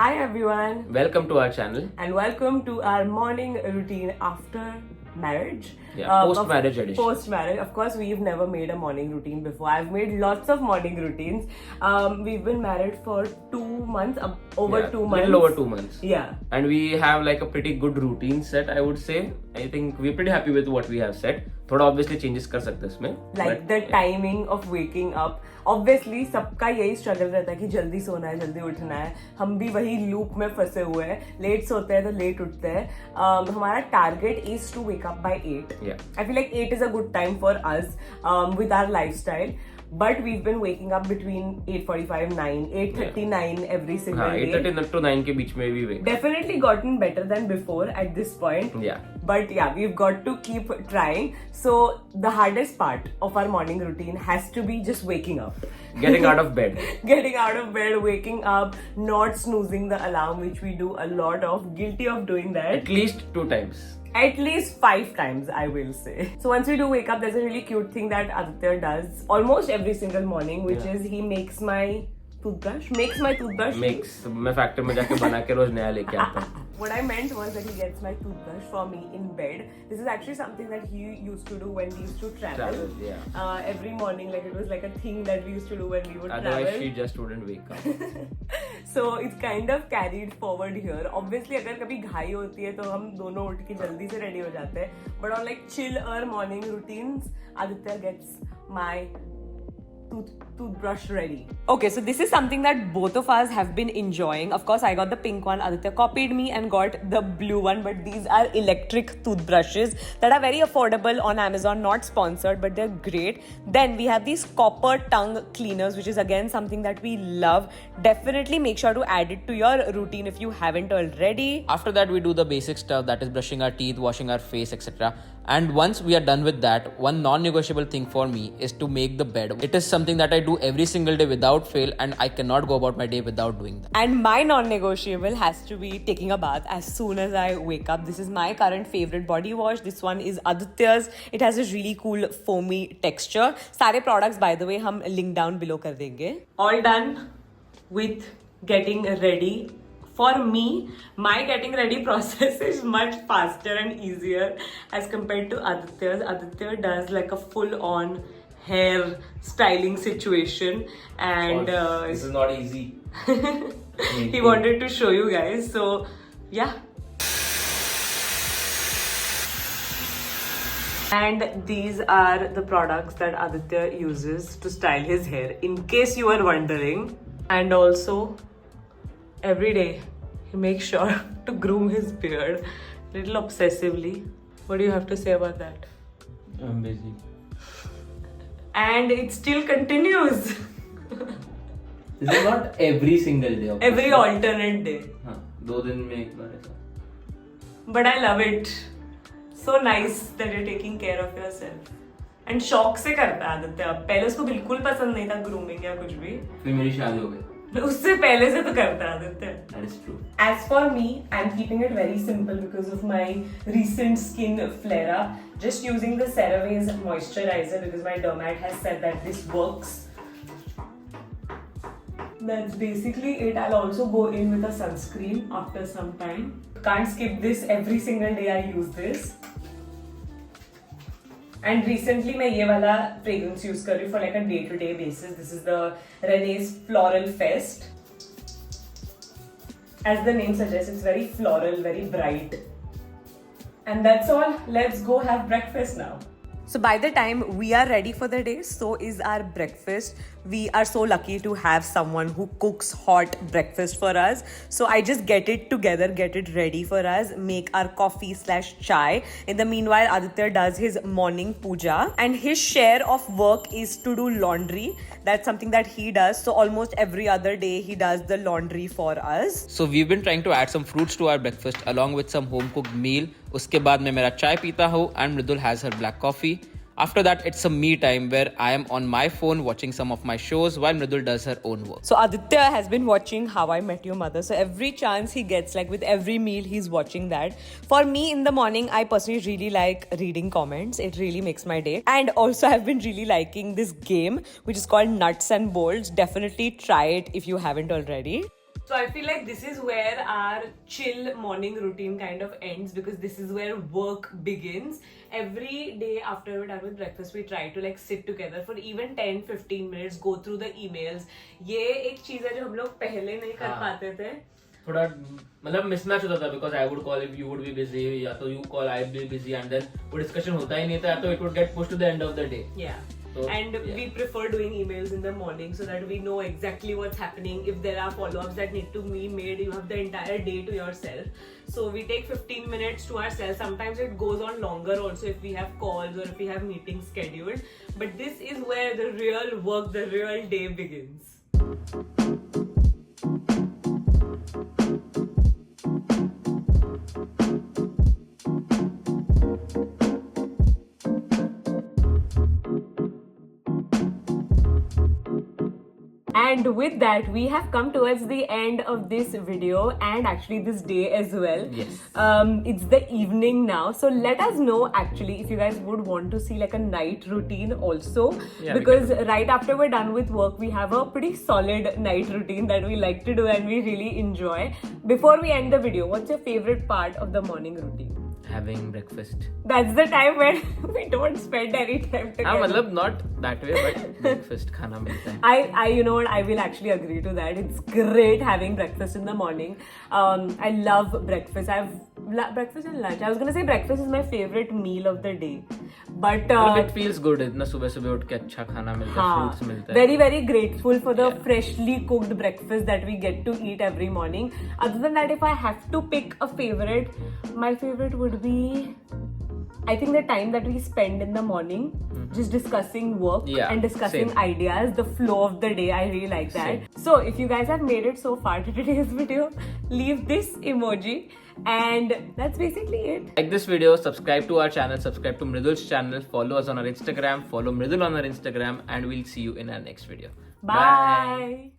Hi everyone, Welcome to our channel. and welcome to our morning routine after marriage. Yeah, post-marriage edition. Post marriage, of course, we've never made a morning routine before. I've made lots of morning routines. We've been married for 2 months, over 2 months. Little over 2 months. Yeah. And we have like a pretty good routine set, I would say. I think we're pretty happy with what we have set. थोड़ा obviously changes कर सकते हैं इसमें. Like the timing of waking up. Obviously, सबका यही struggle रहता है कि जल्दी सोना है, जल्दी उठना है. हम भी वही लूप में फंसे हुए हैं. लेट सोते हैं तो लेट उठते हैं. हमारा target is to wake up by 8. Yeah. I feel like 8 is a good time for us with our lifestyle. But we've been waking up between 8:45, 9, 8:39 every single हाँ, day. 8:30 to 9 के बीच में भी wake. Definitely gotten better than before at this point. Yeah. But yeah, we've got to keep trying. So the hardest part of our morning routine has to be just waking up. Getting out of bed. Getting out of bed, waking up, not snoozing the alarm, which we do a lot of. Guilty of doing that. At least 2 times. At least 5 times, I will say. So once we do wake up, there's a really cute thing that Aditya does almost every single morning, which is he makes my toothbrush. Makes. मैं factory में जाके बना के रोज नया लेके आता हूँ. What I meant was that he gets my toothbrush for me in bed. This is actually something that he used to do when we used to travel. Yeah. Every morning, like it was like a thing that we used to do when we would Otherwise, travel. she just wouldn't wake up. So it's kind of carried forward here. Obviously, अगर कभी घाई होती है तो हम दोनों उठ के जल्दी से ready हो जाते हैं. But on like chiller morning routines, Aditya gets my toothbrush ready. Okay, so this is something that both of us have been enjoying. Of course, I got the pink one. Aditya copied me and got the blue one. But these are electric toothbrushes that are very affordable on Amazon. Not sponsored, but they're great. Then we have these copper tongue cleaners, which is again something that we love. Definitely make sure to add it to your routine if you haven't already. After that, we do the basic stuff, that is brushing our teeth, washing our face, etc. And once we are done with that, one non-negotiable thing for me is to make the bed. It is something that I do every single day without fail, and I cannot go about my day without doing that. And my non-negotiable has to be taking a bath as soon as I wake up. This is my current favorite body wash. This one is Aditya's. It has a really cool foamy texture. सारे products, by the way, हम link down below कर देंगे. All done with getting ready. For me, my getting ready process is much faster and easier as compared to Aditya's. Aditya does like a full-on hair styling situation, and This is not easy. he wanted to show you guys. So yeah. And these are the products that Aditya uses to style his hair, in case you were wondering. And also, every day he makes sure to groom his beard a little obsessively. What do you have to say about that? I'm busy. And it still continues. This is not every single day. Every alternate day. हाँ, 2 दिन में एक बार ऐसा. But I love it. So nice that you're taking care of yourself. And शौक से करता है आदित्य. पहले उसको बिल्कुल पसंद नहीं था grooming या कुछ भी. फिर मेरी शादी हो गई. उससे पहले से तो करता है Aditya. That is true. As for me, I'm keeping it very simple because of my recent skin flare up. Just using the CeraVe's moisturizer because my dermat has said that this works. That's basically it. I'll also go in with a sunscreen after some time. Can't skip this. Every single day I use this. And recently मैं ये वाला fragrance use कर रही हूँ for like a day-to-day basis. This is the Renee's Floral Fest. As the name suggests, it's very floral, very bright. And that's all. Let's go have breakfast now. So by the time we are ready for the day, so is our breakfast. We are so lucky to have someone who cooks hot breakfast for us. So I just get it together, get it ready for us, make our coffee/chai. In the meanwhile, Aditya does his morning puja, and his share of work is to do laundry. That's something that he does. So almost every other day he does the laundry for us. So we've been trying to add some fruits to our breakfast along with some home cooked meal. उसके बाद मैं मेरा चाय पीता हूँ and Mridul has her black coffee. After that, it's a me time where I am on my phone watching some of my shows while Mridul does her own work. So Aditya has been watching How I Met Your Mother. So every chance he gets, like with every meal, he's watching that. For me in the morning, I personally really like reading comments. It really makes my day. And also I've been really liking this game, which is called Nuts and Bolts. Definitely try it if you haven't already. So I feel like this is where our chill morning routine kind of ends, because this is where work begins. Every day after we're done with breakfast, we try to like sit together for even 10-15 minutes, go through the emails. ये एक चीज है जो हम लोग पहले नहीं कर पाते थे. थोड़ा मतलब मिसमैच होता था, because I would call if you would be busy, या तो you call I would be busy, and then वो डिस्कशन होता ही नहीं था, तो it would get pushed to the end of the day. Yeah. So, and we prefer doing emails in the morning so that we know exactly what's happening. If there are follow-ups that need to be made, you have the entire day to yourself. So we take 15 minutes to ourselves. Sometimes it goes on longer also if we have calls or if we have meetings scheduled. But this is where the real work, the real day begins. And with that, we have come towards the end of this video and actually this day as well. Yes. It's the evening now, so let us know actually if you guys would want to see like a night routine also. Yeah, because right after we're done with work, we have a pretty solid night routine that we like to do and we really enjoy. Before we end the video, what's your favorite part of the morning routine? Having breakfast. That's the time when we don't spend any time together. हाँ मतलब not that way, but breakfast खाना मिलता है. I you know what, I will actually agree to that. It's great having breakfast in the morning. I love breakfast. Breakfast and lunch. I was gonna say breakfast is my favorite meal of the day, but it feels good. इतना सुबह सुबह उठ के अच्छा खाना मिलता है, fruits मिलता है. Very very grateful for the freshly cooked breakfast that we get to eat every morning. Other than that, if I have to pick a favorite, my favorite would be, I think, the time that we spend in the morning just discussing work and discussing same. ideas, the flow of the day. I really like that. Same. So if you guys have made it so far to today's video, leave this emoji, and that's basically it. Like this video, subscribe to our channel, subscribe to Mridul's channel, follow us on our Instagram, follow Mridul on our Instagram, and we'll see you in our next video. Bye.